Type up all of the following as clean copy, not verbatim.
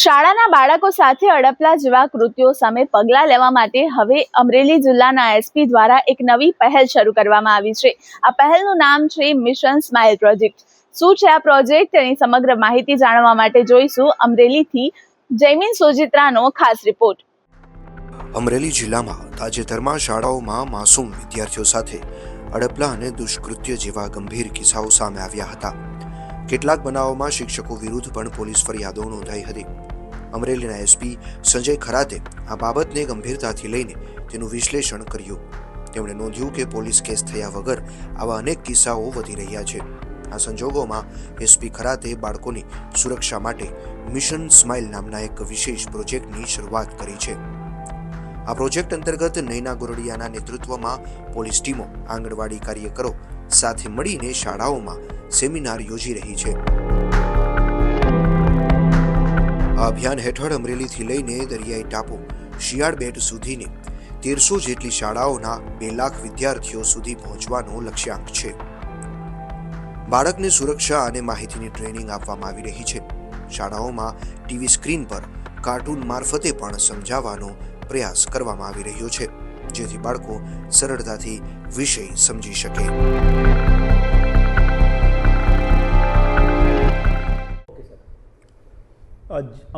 શાળાના બાળકો સાથે અડપલા જેવા કૃત્યો સામે પગલાં લેવા માટે હવે અમરેલી જિલ્લાના એસપી દ્વારા એક નવી પહેલ શરૂ કરવામાં આવી છે। આ પહેલનું નામ છે મિશન સ્માઇલ પ્રોજેક્ટ। શું છે આ પ્રોજેક્ટ તેની સમગ્ર માહિતી જાણવા માટે જોઈશું અમરેલીથી જયમીન સોજિત્રાનો ખાસ રિપોર્ટ। અમરેલી જિલ્લામાં તાજેતરમાં શાળાઓમાં માસૂમ વિદ્યાર્થીઓ સાથે અડપલા અને દુષ્કૃત્ય જેવા ગંભીર કિસ્સાઓ સામે આવ્યા હતા। કેટલાક બનાવોમાં શિક્ષકો વિરુદ્ધ પણ પોલીસ ફરિયાદો નોંધાઈ હતી। અમરેલીના એસપી સંજય ખરાતે આ બાબતને ગંભીરતાથી લઈને તેનું વિશ્લેષણ કર્યું। તેમણે નોંધ્યું કે પોલીસ કેસ થયા વગર આવા અનેક કિસ્સાઓ વધી રહ્યા છે। આ સંજોગોમાં એસપી ખરાતે બાળકોની સુરક્ષા માટે મિશન સ્માઇલ નામના એક વિશેષ પ્રોજેક્ટની શરૂઆત કરી છે। આ પ્રોજેક્ટ અંતર્ગત નૈના ગોરડિયાના નેતૃત્વમાં પોલીસ ટીમો આંગણવાડી કાર્યકરો સાથે મળીને શાળાઓમાં સેમિનાર યોજી રહી છે। આ અભિયાન હેઠળ અમરેલીથી લઈને દરિયાઈ ટાપુ શિયાળ બેટ સુધીની 1300 જેટલી શાળાઓના 2 લાખ વિદ્યાર્થીઓ સુધી પહોંચવાનો લક્ષ્યાંક છે। બાળકને સુરક્ષા અને માહિતીની ટ્રેનિંગ આપવામાં આવી રહી છે। શાળાઓમાં ટીવી સ્ક્રીન પર કાર્ટૂન મારફતે પણ સમજાવવાનો પ્રયાસ કરવામાં આવી રહ્યો છે, જેથી બાળકો સરળતાથી વિષય સમજી શકે।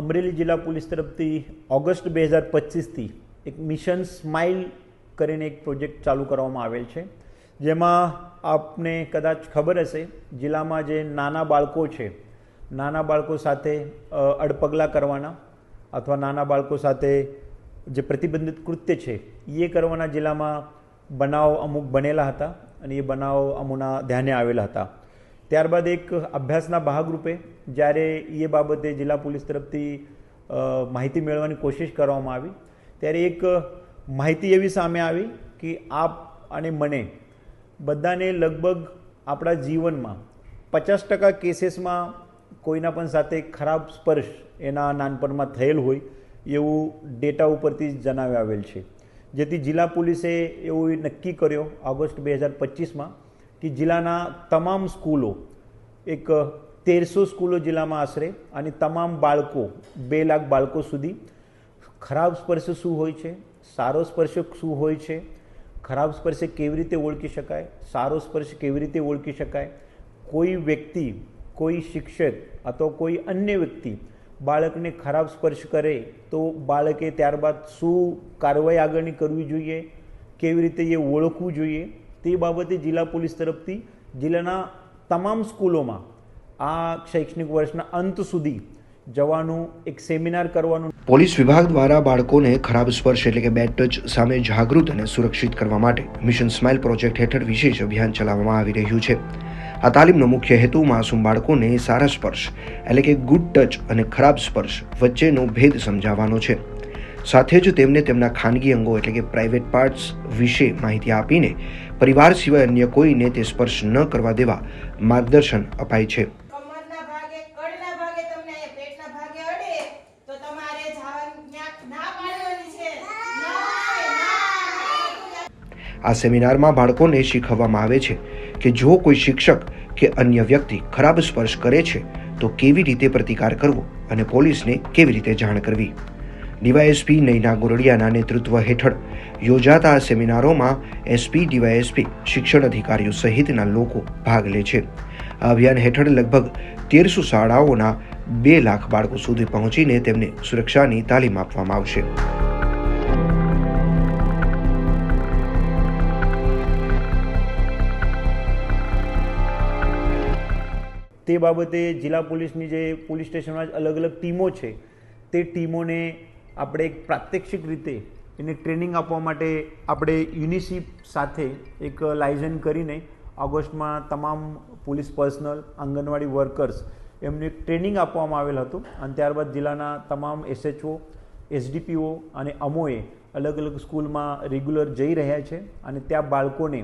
અમરેલી જિલ્લા પોલીસ તરફથી ઓગસ્ટ 2025થી એક મિશન સ્માઇલ કરીને એક પ્રોજેક્ટ ચાલુ કરવામાં આવેલ છે, જેમાં આપને કદાચ ખબર હશે જિલ્લામાં જે નાના બાળકો છે, નાના બાળકો સાથે અડપગલા કરવાના અથવા નાના બાળકો સાથે જે પ્રતિબંધિત કૃત્ય છે એ કરવાના જિલ્લામાં બનાવ અમુક બનેલા હતા અને એ બનાવ અમુકના ધ્યાને આવેલા હતા। ત્યારબાદ એક અભ્યાસના ભાગરૂપે જ્યારે એ બાબતે જિલ્લા પોલીસ તરફથી માહિતી મેળવવાની કોશિશ કરવામાં આવી ત્યારે એક માહિતી એવી સામે આવી કે આપ અને મને બધાને લગભગ આપણા જીવનમાં 50% કેસીસમાં કોઈના પણ સાથે ખરાબ સ્પર્શ એના નાનપણમાં થયેલ હોય એવું ડેટા ઉપરથી જણાવી આવેલ છે, જેથી જિલ્લા પોલીસે એવું નક્કી કર્યો ઓગસ્ટ 2025માં કે જિલ્લાના તમામ સ્કૂલો, એક 1300 સ્કૂલો જિલ્લામાં આશરે, અને તમામ બાળકો 2 લાખ બાળકો સુધી ખરાબ સ્પર્શ શું હોય છે, સારો સ્પર્શ શું હોય છે, ખરાબ સ્પર્શ કેવી રીતે ઓળખી શકાય, સારો સ્પર્શ કેવી રીતે ઓળખી શકાય, કોઈ વ્યક્તિ, કોઈ શિક્ષક અથવા કોઈ અન્ય વ્યક્તિ બાળકને ખરાબ સ્પર્શ કરે તો બાળકે ત્યારબાદ શું કાર્યવાહી આગળની કરવી જોઈએ, કેવી રીતે એ ઓળખવું જોઈએ, તે બાબતે જિલ્લા પોલીસ તરફથી જિલ્લાના તમામ સ્કૂલોમાં આ શૈક્ષણિક વર્ષના અંત સુધી જવાનું એક સેમિનાર કરવાનું। પોલીસ વિભાગ દ્વારા બાળકોને ખરાબ સ્પર્શ એટલે કે બેડ ટચ સામે જાગૃત અને સુરક્ષિત કરવા માટે મિશન સ્માઇલ પ્રોજેક્ટ હેઠળ વિશેષ અભિયાન ચલાવવામાં આવી રહ્યું છે। આ તાલીમનો મુખ્ય હેતુ માસૂમ બાળકોને સારા સ્પર્શ એટલે કે ગુડ ટચ અને ખરાબ સ્પર્શ વચ્ચેનો ભેદ સમજાવવાનો છે। સાથે જ તેમને તેમના ખાનગી અંગો એટલે કે પ્રાઇવેટ પાર્ટ્સ વિશે માહિતી આપીને પરિવાર સિવાય અન્ય કોઈને તે સ્પર્શ ન કરવા દેવા માર્ગદર્શન અપાય છે। આ સેમિનારમાં બાળકોને શીખવવામાં આવે છે કે જો કોઈ શિક્ષક કે અન્ય વ્યક્તિ ખરાબ સ્પર્શ કરે છે તો કેવી રીતે પ્રતિકાર કરવો અને પોલીસને કેવી રીતે જાણ કરવી। ડીવાયએસપી નૈના ગોરડિયાના નેતૃત્વ હેઠળ યોજાતા આ સેમિનારોમાં એસપી, ડીવાયએસપી, શિક્ષણ અધિકારીઓ સહિતના લોકો ભાગ લે છે। આ અભિયાન હેઠળ લગભગ 1300 શાળાઓના 2 લાખ બાળકો સુધી પહોંચીને તેમને સુરક્ષાની તાલીમ આપવામાં આવશે। તે બાબતે જિલ્લા પોલીસની જે પોલીસ સ્ટેશનમાં અલગ અલગ ટીમો છે તે ટીમોને આપણે એક પ્રાત્યક્ષિક રીતે એને ટ્રેનિંગ આપવા માટે આપણે યુનિસેફ સાથે એક લાયઝન કરીને ઓગસ્ટમાં તમામ પોલીસ પર્સનલ, આંગણવાડી વર્કર્સ એમને એક ટ્રેનિંગ આપવામાં આવેલ હતું અને ત્યારબાદ જિલ્લાના તમામ એસએચઓ, એસડીપીઓ અને અમોએ અલગ અલગ સ્કૂલમાં રેગ્યુલર જઈ રહ્યા છે અને ત્યાં બાળકોને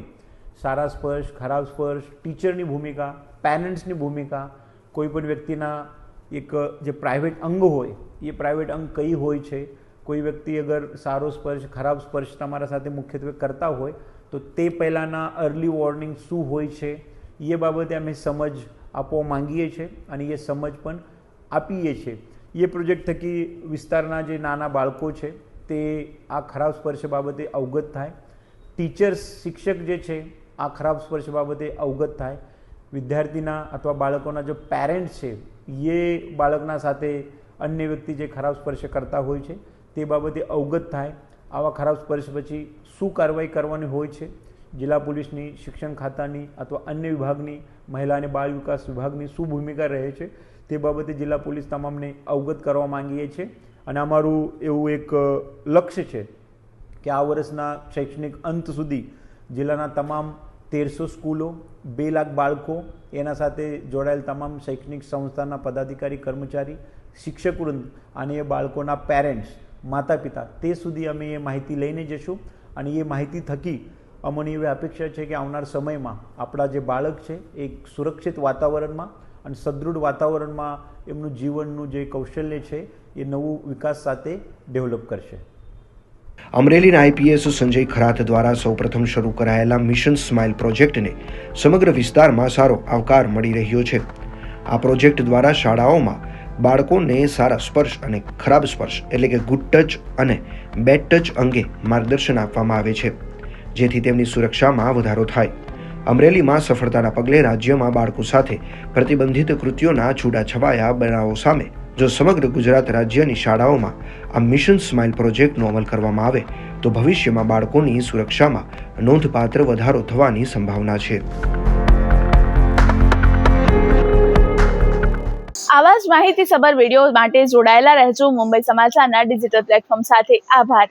સારા સ્પર્શ, ખરાબ સ્પર્શ, ટીચરની ભૂમિકા, પેરેન્ટ્સની ભૂમિકા, કોઈ પણ વ્યક્તિના એક જે પ્રાઇવેટ અંગ હોય એ પ્રાઇવેટ અંગ કઈ હોય છે, કોઈ વ્યક્તિ અગર સારો સ્પર્શ, ખરાબ સ્પર્શ તમારા સાથે મુખ્યત્વે કરતા હોય તો તે પહેલાંના અર્લી વોર્નિંગ શું હોય છે એ બાબતે અમે સમજ આપવા માંગીએ છીએ અને એ સમજ પણ આપીએ છીએ। એ પ્રોજેક્ટ થકી વિસ્તારના જે નાના બાળકો છે તે આ ખરાબ સ્પર્શ બાબતે અવગત થાય, ટીચર્સ શિક્ષક જે છે આ ખરાબ સ્પર્શ બાબતે અવગત થાય, વિદ્યાર્થીના અથવા બાળકોના જો પેરેન્ટ્સ છે એ બાળકના સાથે અન્ય વ્યક્તિ જે ખરાબ સ્પર્શ કરતા હોય છે તે બાબતે અવગત થાય. આવા ખરાબ સ્પર્શ પછી શું કાર્યવાહી કરવાની હોય છે, જિલ્લા પોલીસની, શિક્ષણ ખાતાની અથવા અન્ય વિભાગની, મહિલા અને બાળ વિકાસ વિભાગની શું ભૂમિકા રહે છે તે બાબતે જિલ્લા પોલીસ તમામને અવગત કરવા માંગીએ છીએ. અને અમારું એવું એક લક્ષ્ય છે કે આ વર્ષના શૈક્ષણિક અંત સુધી જિલ્લાના તમામ 1300 સ્કૂલો, 2 લાખ બાળકો, એના સાથે જોડાયેલ તમામ શૈક્ષણિક સંસ્થાના પદાધિકારી, કર્મચારી, શિક્ષકવૃંદ અને એ બાળકોના પેરેન્ટ્સ, માતા પિતા, તે સુધી અમે એ માહિતી લઈને જઈશું. અને એ માહિતી થકી અમને એવી અપેક્ષા છે કે આવનાર સમયમાં આપણા જે બાળક છે એક સુરક્ષિત વાતાવરણમાં અને સદૃઢ વાતાવરણમાં એમનું જીવનનું જે કૌશલ્ય છે એ નવું વિકાસ સાથે ડેવલપ કરશે. અમરેલીના આઈપીએસ સંજય ખરાત દ્વારા સૌપ્રથમ શરૂ કરાયેલા મિશન સ્માઇલ પ્રોજેક્ટને સમગ્ર વિસ્તારમાં સારો આવકાર મળી રહ્યો છે. આ પ્રોજેક્ટ દ્વારા શાળાઓમાં બાળકોને સારા સ્પર્શ અને ખરાબ સ્પર્શ એટલે કે ગુડ ટચ અને બેડ ટચ અંગે માર્ગદર્શન આપવામાં આવે છે, જેથી તેમની સુરક્ષામાં વધારો થાય. અમરેલીમાં સફળતાના પગલે રાજ્યમાં બાળકો સાથે પ્રતિબંધિત કૃત્યોના છૂટાછવાયા બનાવો સામે જો સમગ્ર ગુજરાત રાજ્યની શાળાઓમાં આ મિશન સ્માઇલ પ્રોજેક્ટનો અમલ કરવામાં આવે તો ભવિષ્યમાં બાળકોની સુરક્ષામાં નોંધપાત્ર વધારો થવાની સંભાવના છે. આવા જ માહિતીસભર વિડીયો માટે જોડાયેલા રહેજો મુંબઈ સમાચારના ડિજિટલ પ્લેટફોર્મ સાથે. આભાર.